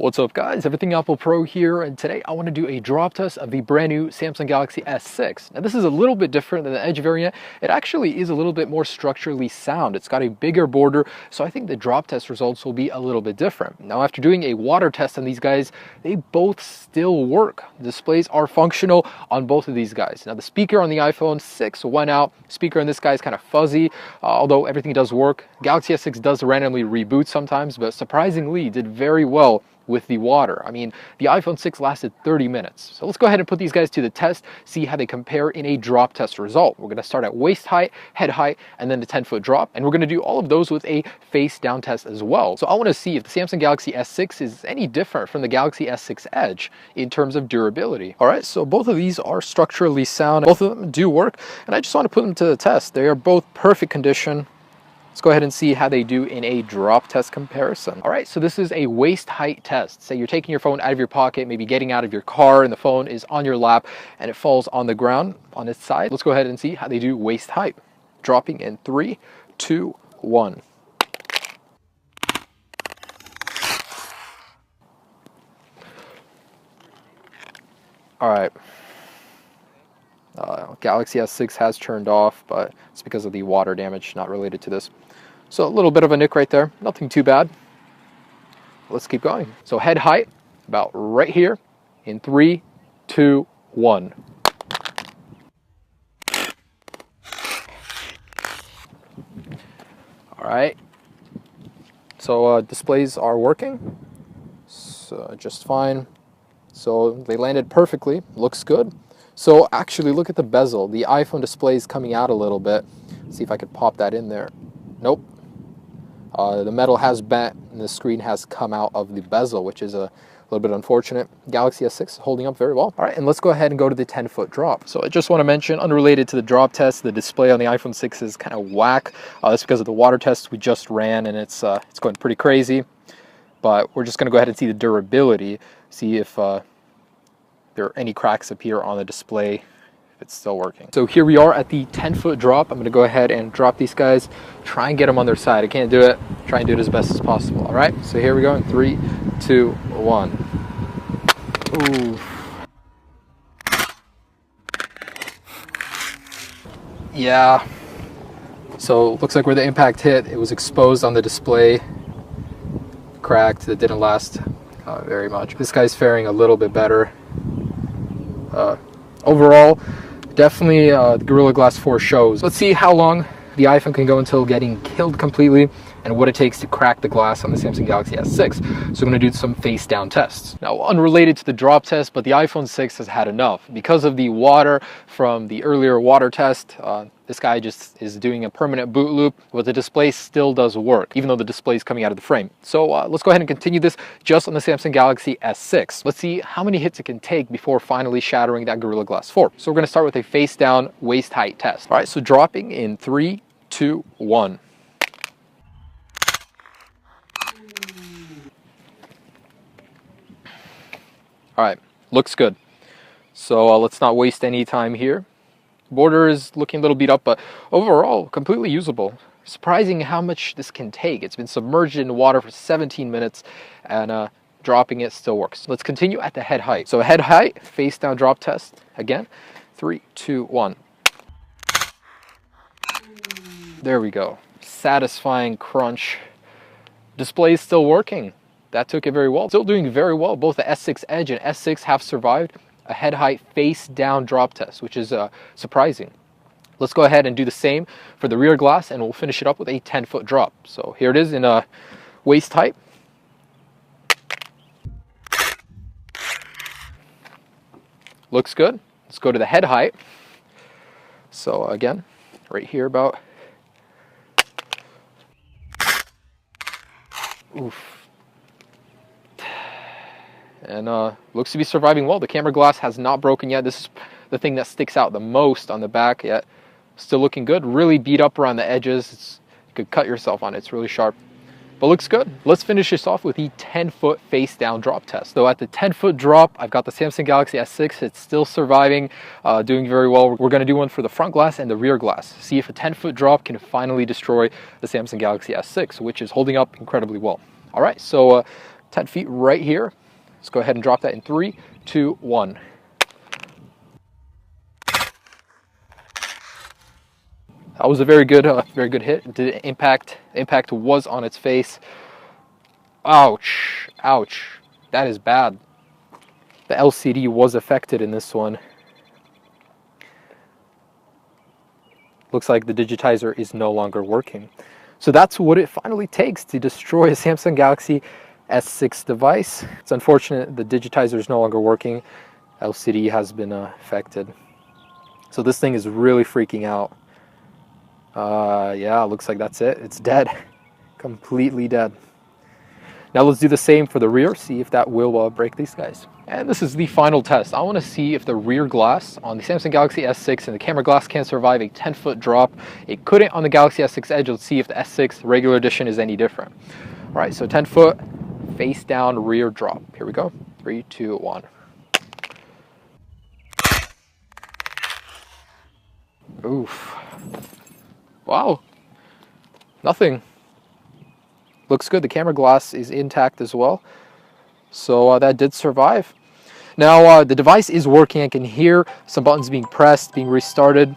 What's up guys, Everything Apple Pro here, and today I want to do a drop test of the brand new Samsung Galaxy S6. Now this is a little bit different than the Edge variant. It actually is a little bit more structurally sound. It's got a bigger border, so I think the drop test results will be a little bit different. Now after doing a water test on these guys, they both still work. The displays are functional on both of these guys. Now the speaker on the iPhone 6 went out. Speaker on this guy is kind of fuzzy, although everything does work. Galaxy S6 does randomly reboot sometimes, but surprisingly did very well with the water. I mean, the iPhone 6 lasted 30 minutes. So let's go ahead and put these guys to the test, see how they compare in a drop test result. We're going to start at waist height, head height, and then the 10-foot drop. And we're going to do all of those with a face down test as well. So I want to see if the Samsung Galaxy S6 is any different from the Galaxy S6 Edge in terms of durability. All right, so both of these are structurally sound. Both of them do work, and I just want to put them to the test. They are both perfect condition. Let's go ahead and see how they do in a drop test comparison. All right, so this is a waist height test. Say you're taking your phone out of your pocket, maybe getting out of your car, and the phone is on your lap and it falls on the ground on its side. Let's go ahead and see how they do waist height. Dropping in 3, 2, 1. All right. Galaxy S6 has turned off, but it's because of the water damage, not related to this. So a little bit of a nick right there, nothing too bad. Let's keep going. So head height, about right here, in 3, 2, 1. All right, so displays are working, so just fine. So they landed perfectly, looks good. So actually, look at the bezel. The iPhone display is coming out a little bit. Let's see if I could pop that in there. Nope. The metal has bent and the screen has come out of the bezel, which is a little bit unfortunate. Galaxy S6 holding up very well. All right, and let's go ahead and go to the 10-foot drop. So I just want to mention, unrelated to the drop test, the display on the iPhone 6 is kind of whack. That's because of the water test we just ran, and it's going pretty crazy. But we're just going to go ahead and see the durability, see if there are any cracks appear on the display, if it's still working. So here we are at the 10-foot drop. I'm going to go ahead and drop these guys, try and get them on their side. I can't do it. Try and do it as best as possible. All right, so here we go in 3, 2, 1. Ooh. Yeah. So looks like where the impact hit, it was exposed on the display. Cracked. It didn't last very much. This guy's faring a little bit better. Overall, definitely the Gorilla Glass 4 shows. Let's see how long the iPhone can go until getting killed completely and what it takes to crack the glass on the Samsung Galaxy S6. So I'm going to do some face down tests. Now, unrelated to the drop test, but the iPhone 6 has had enough. Because of the water from the earlier water test, this guy just is doing a permanent boot loop, but the display still does work, even though the display is coming out of the frame. So let's go ahead and continue this just on the Samsung Galaxy S6. Let's see how many hits it can take before finally shattering that Gorilla Glass 4. So we're going to start with a face down waist height test. All right, so dropping in 3, 2, 1. All right, looks good. So let's not waste any time here. Border is looking a little beat up, but overall, completely usable. Surprising how much this can take. It's been submerged in water for 17 minutes, and dropping it still works. Let's continue at the head height. So head height, face down drop test. Again, 3, 2, 1. There we go. Satisfying crunch. Display is still working. That took it very well. Still doing very well. Both the S6 Edge and S6 have survived a head height face down drop test, which is surprising. Let's go ahead and do the same for the rear glass, and we'll finish it up with a 10-foot drop. So here it is in waist height. Looks good. Let's go to the head height. So again, right here about. Oof. And looks to be surviving well. The camera glass has not broken yet. This is the thing that sticks out the most on the back yet. Still looking good. Really beat up around the edges. You could cut yourself on it. It's really sharp. But looks good. Let's finish this off with the 10-foot face down drop test. So at the 10-foot drop, I've got the Samsung Galaxy S6. It's still surviving, doing very well. We're going to do one for the front glass and the rear glass. See if a 10-foot drop can finally destroy the Samsung Galaxy S6, which is holding up incredibly well. All right, so 10 feet right here. Let's go ahead and drop that in 3, 2, 1. That was a very good hit. The impact was on its face. Ouch, ouch. That is bad. The LCD was affected in this one. Looks like the digitizer is no longer working. So that's what it finally takes to destroy a Samsung Galaxy S6 device. It's unfortunate the digitizer is no longer working. LCD has been affected. So this thing is really freaking out. Yeah, looks like that's it. It's dead. Completely dead. Now let's do the same for the rear, see if that will break these guys. And this is the final test. I want to see if the rear glass on the Samsung Galaxy S6 and the camera glass can survive a 10-foot drop. It couldn't on the Galaxy S6 Edge. Let's see if the S6 regular edition is any different. All right, so 10-foot face down rear drop. Here we go. 3, 2, 1. Oof. Wow. Nothing. Looks good. The camera glass is intact as well. So that did survive. Now the device is working. I can hear some buttons being pressed, being restarted.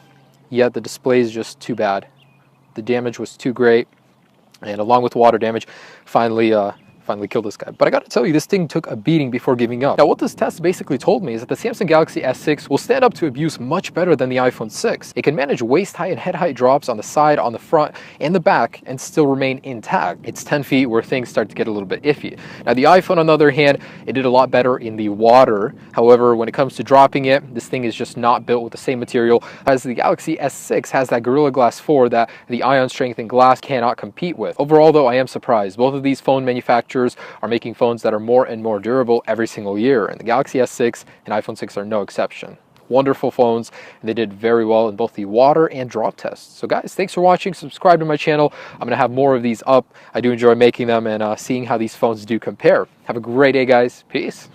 Yet the display is just too bad. The damage was too great. And along with water damage, finally killed this guy. But I got to tell you, this thing took a beating before giving up. Now, what this test basically told me is that the Samsung Galaxy S6 will stand up to abuse much better than the iPhone 6. It can manage waist height and head height drops on the side, on the front, and the back, and still remain intact. It's 10 feet where things start to get a little bit iffy. Now, the iPhone, on the other hand, it did a lot better in the water. However, when it comes to dropping it, this thing is just not built with the same material as the Galaxy S6 has that Gorilla Glass 4 that the ion strengthened glass cannot compete with. Overall, though, I am surprised. Both of these phone manufacturers are making phones that are more and more durable every single year, and the Galaxy S6 and iPhone 6 are no exception. Wonderful phones, and they did very well in both the water and drop tests. So guys, thanks for watching. Subscribe to my channel. I'm going to have more of these up. I do enjoy making them and seeing how these phones do compare. Have a great day, guys. Peace.